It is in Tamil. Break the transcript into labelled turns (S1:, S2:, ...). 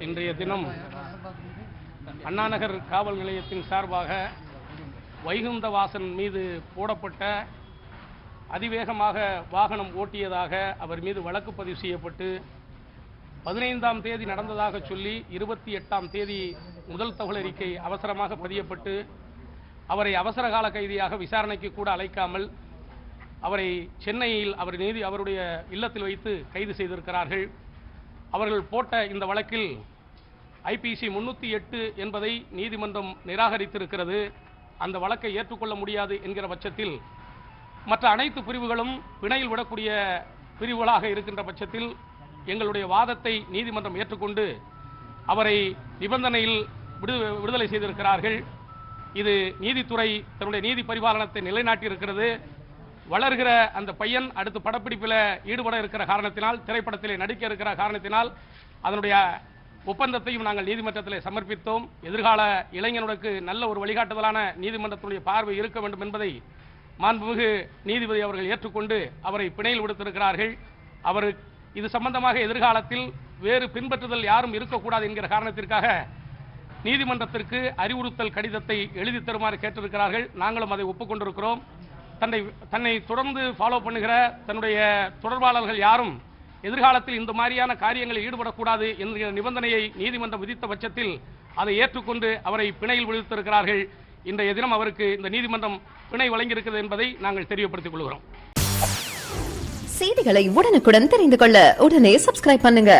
S1: இன்றைய தினம் அண்ணாநகர் காவல் நிலையத்தின் சார்பாக வைகுந்தவாசன் மீது போடப்பட்ட அதிவேகமாக வாகனம் ஓட்டியதாக அவர் மீது வழக்கு பதிவு செய்யப்பட்டு 15ஆம் தேதி நடந்ததாக சொல்லி 28ஆம் தேதி முதல் தகவல் அறிக்கை அவசரமாக பதியப்பட்டு அவரை அவசர கால கைதியாக விசாரணைக்கு கூட அழைக்காமல் அவரை சென்னையில் அவருடைய இல்லத்தில் வைத்து கைது செய்திருக்கிறார்கள். அவர்கள் போட்ட இந்த வழக்கில் IPC 308 என்பதை நீதிமன்றம் நிராகரித்திருக்கிறது. அந்த வழக்கை ஏற்றுக்கொள்ள முடியாது என்கிற பட்சத்தில் மற்ற அனைத்து பிரிவுகளும் பிணையில் விடக்கூடிய பிரிவுகளாக இருக்கின்ற பட்சத்தில் எங்களுடைய வாதத்தை நீதிமன்றம் ஏற்றுக்கொண்டு அவரை நிபந்தனையில் விடுதலை செய்திருக்கிறார்கள். இது நீதித்துறை தன்னுடைய நீதி பரிபாலனத்தை நிலைநாட்டியிருக்கிறது. வளர்கிற அந்த பையன் அடுத்து படப்பிடிப்பில் ஈடுபட இருக்கிற காரணத்தினால், திரைப்படத்திலே நடிக்க இருக்கிற காரணத்தினால் அதனுடைய ஒப்பந்தத்தையும் நாங்கள் நீதிமன்றத்தில் சமர்ப்பித்தோம். எதிர்கால இளைஞனுக்கு நல்ல ஒரு வழிகாட்டுதலான நீதிமன்றத்துடைய பார்வை இருக்க வேண்டும் என்பதை மாண்புமிகு நீதிபதி அவர்கள் ஏற்றுக்கொண்டு அவரை பிணையில் விடுத்திருக்கிறார்கள். அவர் இது சம்பந்தமாக எதிர்காலத்தில் வேறு பின்பற்றுதல் யாரும் இருக்கக்கூடாது என்கிற காரணத்திற்காக நீதிமன்றத்திற்கு அறிவுறுத்தல் கடிதத்தை எழுதி தருமாறு கேட்டிருக்கிறார்கள். நாங்களும் அதை ஒப்புக்கொண்டிருக்கிறோம். தன்னை தொடர்ந்து ஃபாலோ பண்ணுகிற தன்னுடைய தொடர்பாளர்கள் யாரும் எதிர்காலத்தில் இந்த மாதிரியான காரியங்களில் ஈடுபடக்கூடாது என்கிற நிபந்தனையை நீதிமன்றம் விதித்த பட்சத்தில் அதை ஏற்றுக்கொண்டு அவரை பிணையில் விடுத்திருக்கிறார்கள். இன்றைய தினம் அவருக்கு இந்த நீதிமன்றம் பிணை வழங்கியிருக்கிறது என்பதை நாங்கள் தெரியப்படுத்திக் கொள்கிறோம்.
S2: செய்திகளை உடனுக்குடன் தெரிந்து கொள்ள உடனே சப்ஸ்கிரைப் பண்ணுங்க.